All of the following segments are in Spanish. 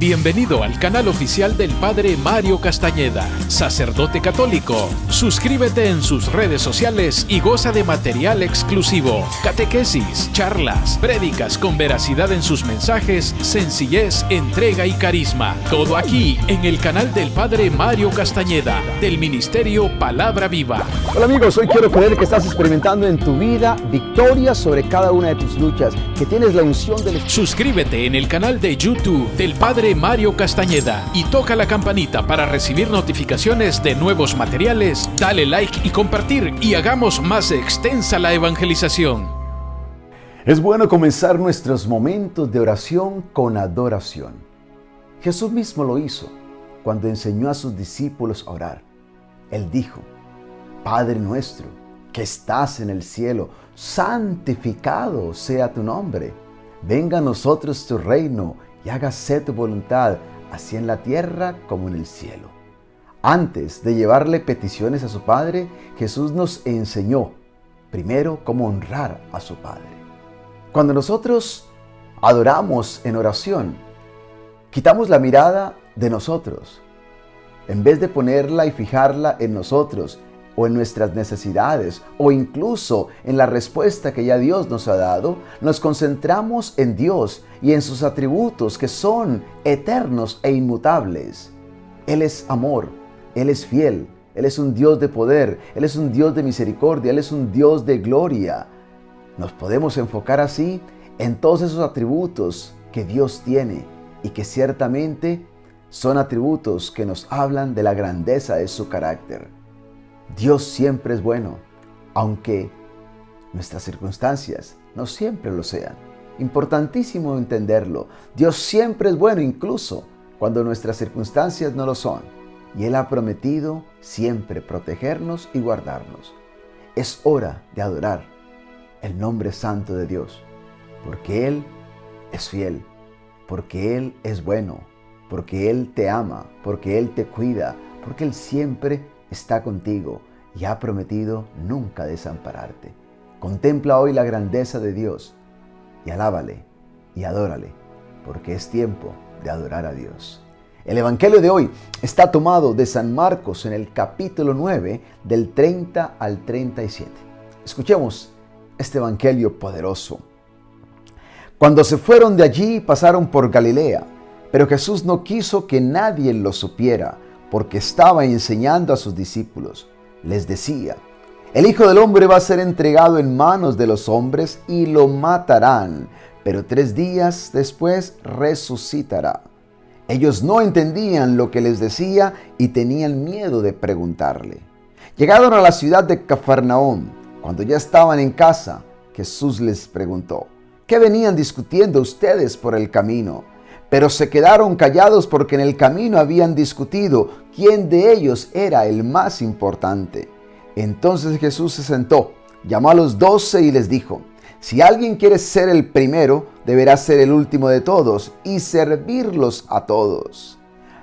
Bienvenido al canal oficial del Padre Mario Castañeda, sacerdote católico. Suscríbete en sus redes sociales y goza de material exclusivo, catequesis, charlas, prédicas con veracidad en sus mensajes, sencillez, entrega y carisma. Todo aquí en el canal del Padre Mario Castañeda, del Ministerio Palabra Viva. Hola amigos, hoy quiero creer que estás experimentando en tu vida victoria sobre cada una de tus luchas, que tienes la unción del Espíritu. Suscríbete en el canal de YouTube del Padre Mario Castañeda y toca la campanita para recibir notificaciones de nuevos materiales. Dale like y compartir y hagamos más extensa la evangelización. Es bueno comenzar nuestros momentos de oración con adoración. Jesús mismo lo hizo cuando enseñó a sus discípulos a orar. Él dijo: Padre nuestro, que estás en el cielo, santificado sea tu nombre. Venga a nosotros tu reino y hágase tu voluntad, así en la tierra como en el cielo. Antes de llevarle peticiones a su Padre, Jesús nos enseñó primero cómo honrar a su Padre. Cuando nosotros adoramos en oración, quitamos la mirada de nosotros. En vez de ponerla y fijarla en nosotros, o en nuestras necesidades, o incluso en la respuesta que ya Dios nos ha dado, nos concentramos en Dios y en sus atributos que son eternos e inmutables. Él es amor, Él es fiel, Él es un Dios de poder, Él es un Dios de misericordia, Él es un Dios de gloria. Nos podemos enfocar así en todos esos atributos que Dios tiene y que ciertamente son atributos que nos hablan de la grandeza de su carácter. Dios siempre es bueno, aunque nuestras circunstancias no siempre lo sean. Importantísimo entenderlo. Dios siempre es bueno, incluso cuando nuestras circunstancias no lo son. Y Él ha prometido siempre protegernos y guardarnos. Es hora de adorar el nombre santo de Dios, porque Él es fiel, porque Él es bueno, porque Él te ama, porque Él te cuida, porque Él siempre está contigo y ha prometido nunca desampararte. Contempla hoy la grandeza de Dios y alábale y adórale, porque es tiempo de adorar a Dios. El Evangelio de hoy está tomado de San Marcos en el capítulo 9, del 30 al 37. Escuchemos este Evangelio poderoso. Cuando se fueron de allí, pasaron por Galilea, pero Jesús no quiso que nadie lo supiera, porque estaba enseñando a sus discípulos. Les decía: el Hijo del Hombre va a ser entregado en manos de los hombres y lo matarán, pero 3 días después resucitará. Ellos no entendían lo que les decía y tenían miedo de preguntarle. Llegaron a la ciudad de Cafarnaúm. Cuando ya estaban en casa, Jesús les preguntó: ¿qué venían discutiendo ustedes por el camino? Pero se quedaron callados porque en el camino habían discutido quién de ellos era el más importante. Entonces Jesús se sentó, llamó a los 12 y les dijo: si alguien quiere ser el primero, deberá ser el último de todos y servirlos a todos.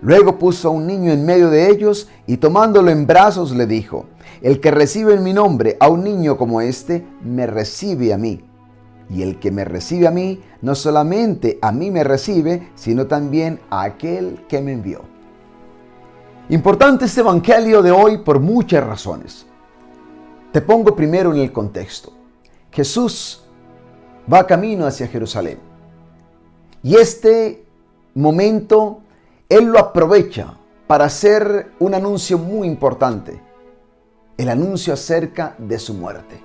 Luego puso a un niño en medio de ellos y tomándolo en brazos le dijo: el que recibe en mi nombre a un niño como este, me recibe a mí. Y el que me recibe a mí, no solamente a mí me recibe, sino también a aquel que me envió. Importante este Evangelio de hoy por muchas razones. Te pongo primero en el contexto. Jesús va camino hacia Jerusalén. Y este momento Él lo aprovecha para hacer un anuncio muy importante. El anuncio acerca de su muerte.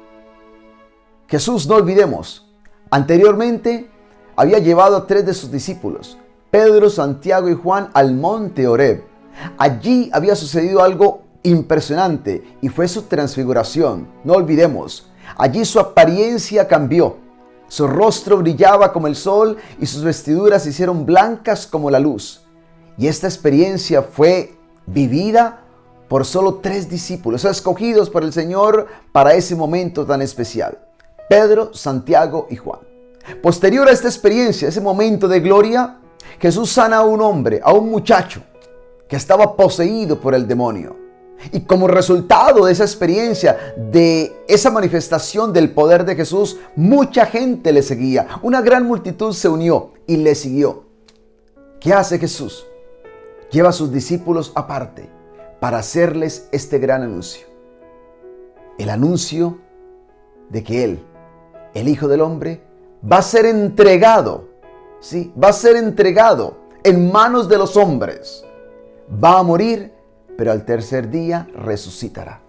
Jesús, no olvidemos, anteriormente había llevado a 3 de sus discípulos, Pedro, Santiago y Juan, al monte Horeb. Allí había sucedido algo impresionante y fue su transfiguración. No olvidemos, allí su apariencia cambió. Su rostro brillaba como el sol y sus vestiduras se hicieron blancas como la luz. Y esta experiencia fue vivida por solo 3 discípulos, escogidos por el Señor para ese momento tan especial: Pedro, Santiago y Juan. Posterior a esta experiencia, ese momento de gloria, Jesús sana a un hombre, a un muchacho que estaba poseído por el demonio. Y como resultado de esa experiencia, de esa manifestación del poder de Jesús, mucha gente le seguía. Una gran multitud se unió y le siguió. ¿Qué hace Jesús? Lleva a sus discípulos aparte para hacerles este gran anuncio. El anuncio de que Él, el Hijo del Hombre, va a ser entregado, ¿sí? Va a ser entregado en manos de los hombres. Va a morir, pero al tercer día resucitará.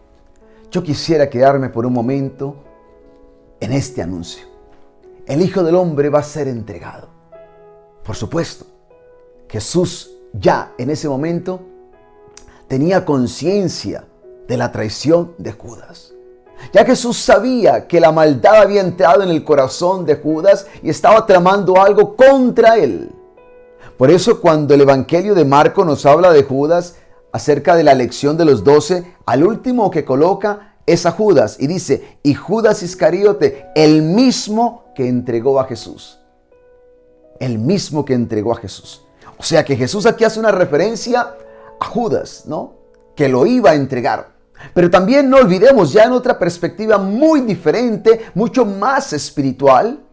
Yo quisiera quedarme por un momento en este anuncio. El Hijo del Hombre va a ser entregado. Por supuesto, Jesús ya en ese momento tenía conciencia de la traición de Judas. Ya Jesús sabía que la maldad había entrado en el corazón de Judas y estaba tramando algo contra él. Por eso cuando el Evangelio de Marcos nos habla de Judas, acerca de la elección de los 12, al último que coloca es a Judas y dice, y Judas Iscariote, el mismo que entregó a Jesús. El mismo que entregó a Jesús. O sea que Jesús aquí hace una referencia a Judas, ¿no? Que lo iba a entregar. Pero también no olvidemos, ya en otra perspectiva muy diferente, mucho más espiritual,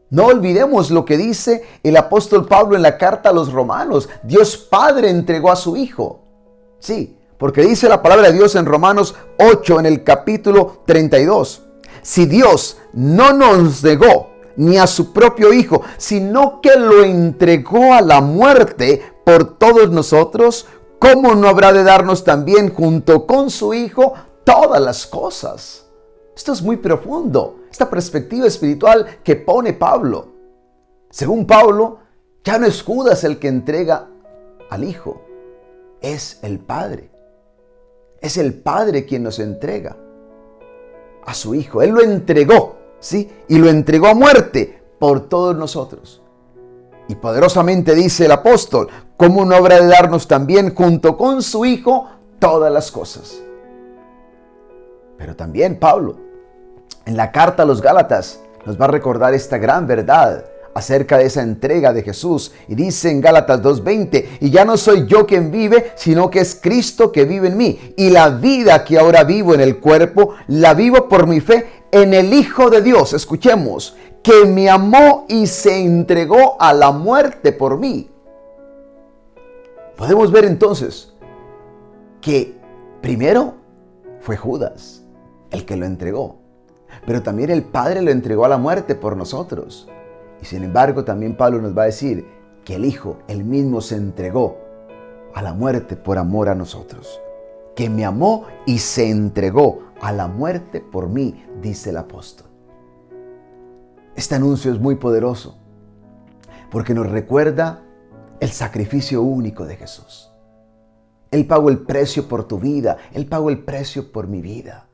no olvidemos lo que dice el apóstol Pablo en la carta a los Romanos. Dios Padre entregó a su Hijo. Sí, porque dice la palabra de Dios en Romanos 8, en el capítulo 32. Si Dios no nos negó ni a su propio Hijo, sino que lo entregó a la muerte por todos nosotros, ¿cómo no habrá de darnos también junto con su Hijo todas las cosas? Esto es muy profundo, esta perspectiva espiritual que pone Pablo. Según Pablo, ya no es Judas el que entrega al Hijo, es el Padre. Es el Padre quien nos entrega a su Hijo. Él lo entregó, ¿sí? Y lo entregó a muerte por todos nosotros. Y poderosamente dice el apóstol, ¿cómo no habrá de darnos también junto con su Hijo todas las cosas? Pero también Pablo, en la carta a los Gálatas, nos va a recordar esta gran verdad acerca de esa entrega de Jesús. Y dice en Gálatas 2:20, y ya no soy yo quien vive, sino que es Cristo que vive en mí. Y la vida que ahora vivo en el cuerpo, la vivo por mi fe en el Hijo de Dios. Escuchemos, que me amó y se entregó a la muerte por mí. Podemos ver entonces que primero fue Judas el que lo entregó, pero también el Padre lo entregó a la muerte por nosotros. Y sin embargo también Pablo nos va a decir que el Hijo, él mismo se entregó a la muerte por amor a nosotros. Que me amó y se entregó a la muerte por mí, dice el apóstol. Este anuncio es muy poderoso porque nos recuerda el sacrificio único de Jesús. Él pagó el precio por tu vida, Él pagó el precio por mi vida.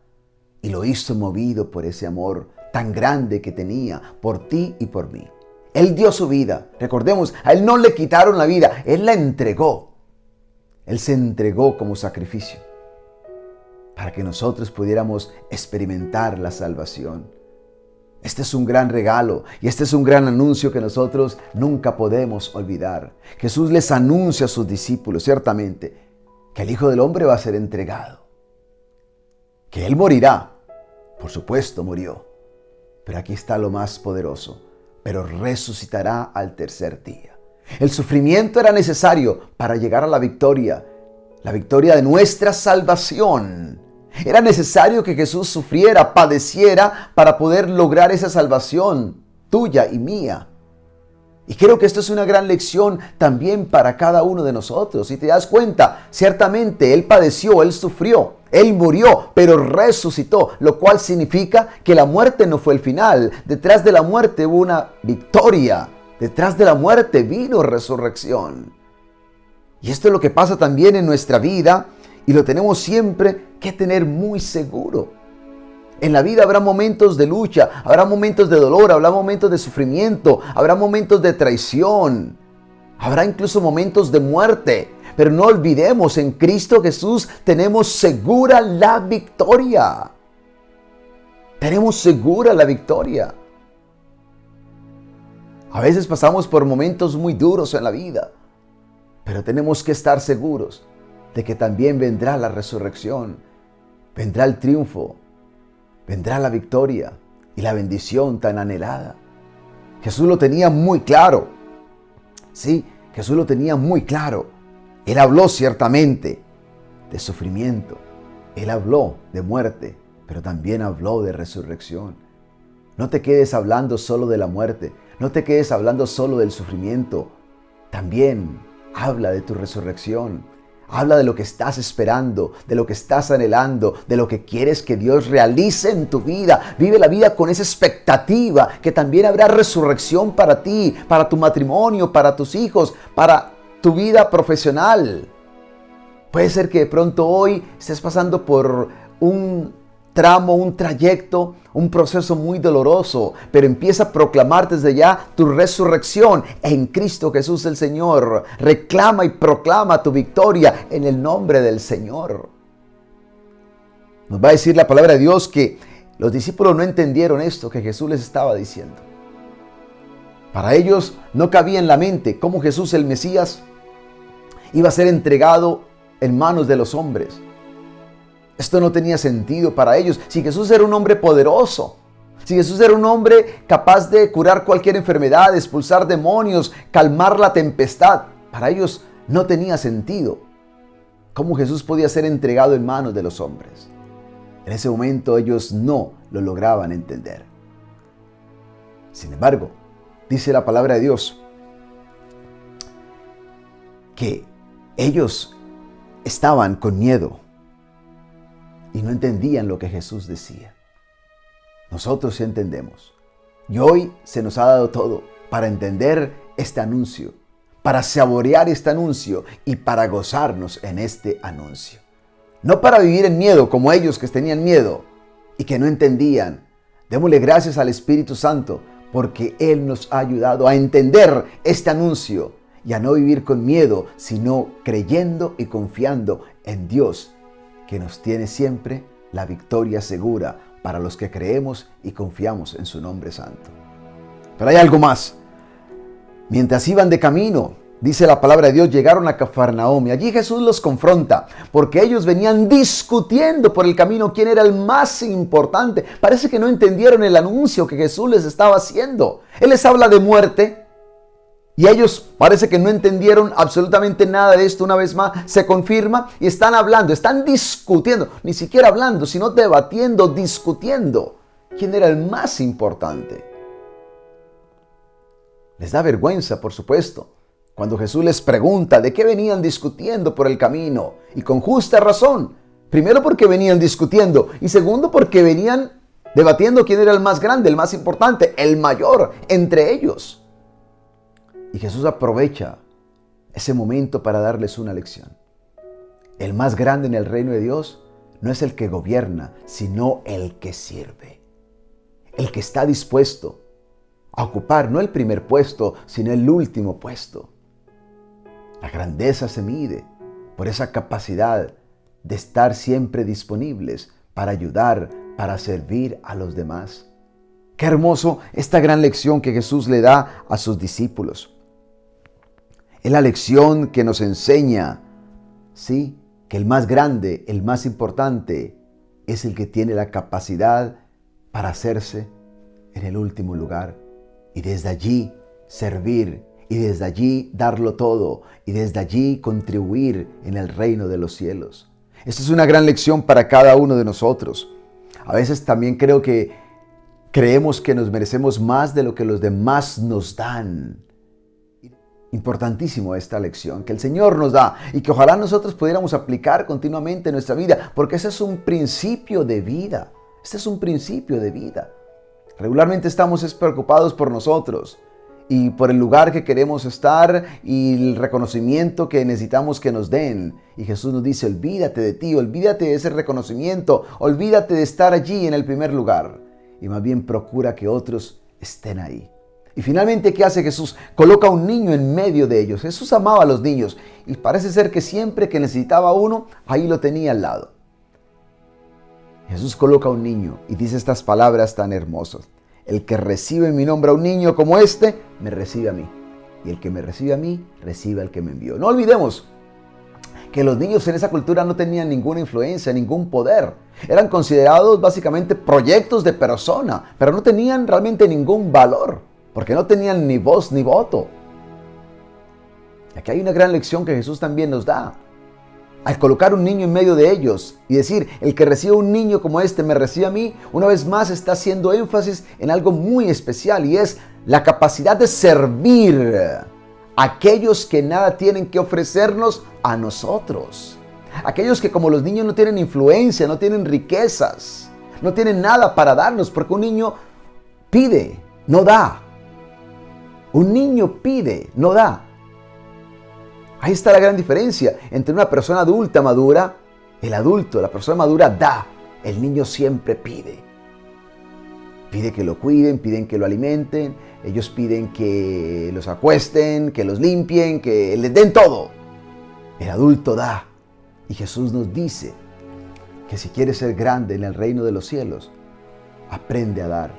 Y lo hizo movido por ese amor tan grande que tenía por ti y por mí. Él dio su vida. Recordemos, a Él no le quitaron la vida, Él la entregó. Él se entregó como sacrificio para que nosotros pudiéramos experimentar la salvación. Este es un gran regalo y este es un gran anuncio que nosotros nunca podemos olvidar. Jesús les anuncia a sus discípulos, ciertamente, que el Hijo del Hombre va a ser entregado. Que Él morirá. Por supuesto, murió. Pero aquí está lo más poderoso. Pero resucitará al tercer día. El sufrimiento era necesario para llegar a la victoria de nuestra salvación. Era necesario que Jesús sufriera, padeciera para poder lograr esa salvación tuya y mía. Y creo que esto es una gran lección también para cada uno de nosotros. Si te das cuenta, ciertamente Él padeció, Él sufrió, Él murió, pero resucitó, lo cual significa que la muerte no fue el final. Detrás de la muerte hubo una victoria. Detrás de la muerte vino resurrección. Y esto es lo que pasa también en nuestra vida y lo tenemos siempre que tener muy seguro. En la vida habrá momentos de lucha, habrá momentos de dolor, habrá momentos de sufrimiento, habrá momentos de traición, habrá incluso momentos de muerte. Pero no olvidemos, en Cristo Jesús tenemos segura la victoria. Tenemos segura la victoria. A veces pasamos por momentos muy duros en la vida, pero tenemos que estar seguros de que también vendrá la resurrección, vendrá el triunfo, vendrá la victoria y la bendición tan anhelada. Jesús lo tenía muy claro. Sí, Jesús lo tenía muy claro. Él habló ciertamente de sufrimiento. Él habló de muerte, pero también habló de resurrección. No te quedes hablando solo de la muerte. No te quedes hablando solo del sufrimiento. También habla de tu resurrección. Habla de lo que estás esperando, de lo que estás anhelando, de lo que quieres que Dios realice en tu vida. Vive la vida con esa expectativa que también habrá resurrección para ti, para tu matrimonio, para tus hijos, para tu vida profesional. Puede ser que de pronto hoy estés pasando por un tramo, un trayecto, un proceso muy doloroso, pero empieza a proclamar desde ya tu resurrección en Cristo Jesús el Señor. Reclama y proclama tu victoria en el nombre del Señor. Nos va a decir la palabra de Dios que los discípulos no entendieron esto que Jesús les estaba diciendo. Para ellos no cabía en la mente cómo Jesús el Mesías iba a ser entregado en manos de los hombres. Esto no tenía sentido para ellos. Si Jesús era un hombre poderoso, si Jesús era un hombre capaz de curar cualquier enfermedad, expulsar demonios, calmar la tempestad, para ellos no tenía sentido cómo Jesús podía ser entregado en manos de los hombres. En ese momento ellos no lo lograban entender. Sin embargo, dice la palabra de Dios que ellos estaban con miedo y no entendían lo que Jesús decía. Nosotros sí entendemos. Y hoy se nos ha dado todo para entender este anuncio, para saborear este anuncio y para gozarnos en este anuncio. No para vivir en miedo como ellos que tenían miedo y que no entendían. Démosle gracias al Espíritu Santo porque Él nos ha ayudado a entender este anuncio y a no vivir con miedo, sino creyendo y confiando en Dios, que nos tiene siempre la victoria segura para los que creemos y confiamos en su nombre santo. Pero hay algo más. Mientras iban de camino, dice la palabra de Dios, llegaron a Cafarnaúm y allí Jesús los confronta porque ellos venían discutiendo por el camino quién era el más importante. Parece que no entendieron el anuncio que Jesús les estaba haciendo. Él les habla de muerte y ellos parece que no entendieron absolutamente nada de esto. Una vez más se confirma y están hablando, están discutiendo, ni siquiera hablando, sino debatiendo, discutiendo quién era el más importante. Les da vergüenza, por supuesto, cuando Jesús les pregunta de qué venían discutiendo por el camino, y con justa razón. Primero porque venían discutiendo y segundo porque venían debatiendo quién era el más grande, el más importante, el mayor entre ellos. Y Jesús aprovecha ese momento para darles una lección. El más grande en el reino de Dios no es el que gobierna, sino el que sirve. El que está dispuesto a ocupar no el primer puesto, sino el último puesto. La grandeza se mide por esa capacidad de estar siempre disponibles para ayudar, para servir a los demás. Qué hermoso esta gran lección que Jesús le da a sus discípulos. Es la lección que nos enseña, sí, que el más grande, el más importante, es el que tiene la capacidad para hacerse en el último lugar y desde allí servir y desde allí darlo todo y desde allí contribuir en el reino de los cielos. Esta es una gran lección para cada uno de nosotros. A veces también creo que creemos que nos merecemos más de lo que los demás nos dan. Importantísimo esta lección que el Señor nos da y que ojalá nosotros pudiéramos aplicar continuamente en nuestra vida, porque ese es un principio de vida. Este es un principio de vida. Regularmente estamos preocupados por nosotros y por el lugar que queremos estar y el reconocimiento que necesitamos que nos den. Y Jesús nos dice, olvídate de ti, olvídate de ese reconocimiento, olvídate de estar allí en el primer lugar y más bien procura que otros estén ahí. Y finalmente, ¿qué hace Jesús? Coloca a un niño en medio de ellos. Jesús amaba a los niños y parece ser que siempre que necesitaba uno, ahí lo tenía al lado. Jesús coloca a un niño y dice estas palabras tan hermosas. El que recibe en mi nombre a un niño como este, me recibe a mí. Y el que me recibe a mí, recibe al que me envió. No olvidemos que los niños en esa cultura no tenían ninguna influencia, ningún poder. Eran considerados básicamente proyectos de persona, pero no tenían realmente ningún valor, porque no tenían ni voz ni voto. Aquí hay una gran lección que Jesús también nos da. Al colocar un niño en medio de ellos y decir, el que recibe un niño como este me recibe a mí, una vez más está haciendo énfasis en algo muy especial, y es la capacidad de servir a aquellos que nada tienen que ofrecernos a nosotros. Aquellos que, como los niños, no tienen influencia, no tienen riquezas, no tienen nada para darnos, porque un niño pide, no da. Un niño pide, no da. Ahí está la gran diferencia entre una persona adulta madura. El adulto, la persona madura, da. El niño siempre pide. Pide que lo cuiden, piden que lo alimenten. Ellos piden que los acuesten, que los limpien, que les den todo. El adulto da. Y Jesús nos dice que si quieres ser grande en el reino de los cielos, aprende a dar.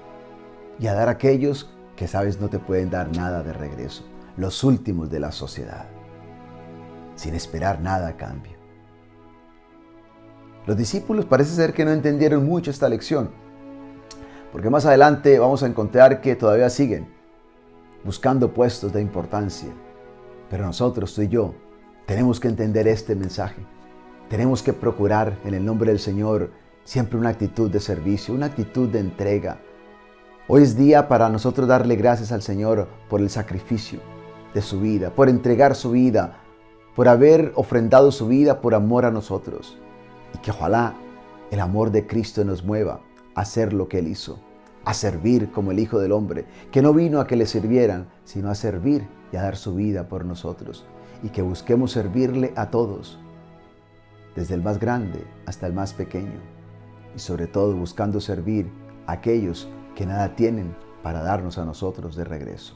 Y a dar a aquellos que sabes no te pueden dar nada de regreso. Los últimos de la sociedad. Sin esperar nada a cambio. Los discípulos parece ser que no entendieron mucho esta lección, porque más adelante vamos a encontrar que todavía siguen buscando puestos de importancia. Pero nosotros, tú y yo, tenemos que entender este mensaje. Tenemos que procurar en el nombre del Señor siempre una actitud de servicio, una actitud de entrega. Hoy es día para nosotros darle gracias al Señor por el sacrificio de su vida, por entregar su vida, por haber ofrendado su vida por amor a nosotros. Y que ojalá el amor de Cristo nos mueva a hacer lo que Él hizo, a servir como el Hijo del Hombre, que no vino a que le sirvieran, sino a servir y a dar su vida por nosotros. Y que busquemos servirle a todos, desde el más grande hasta el más pequeño. Y sobre todo buscando servir a aquellos que nada tienen para darnos a nosotros de regreso.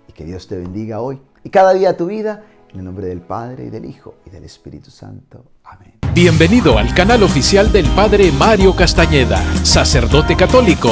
Y que Dios te bendiga hoy y cada día de tu vida. En el nombre del Padre, y del Hijo, y del Espíritu Santo. Amén. Bienvenido al canal oficial del Padre Mario Castañeda, sacerdote católico.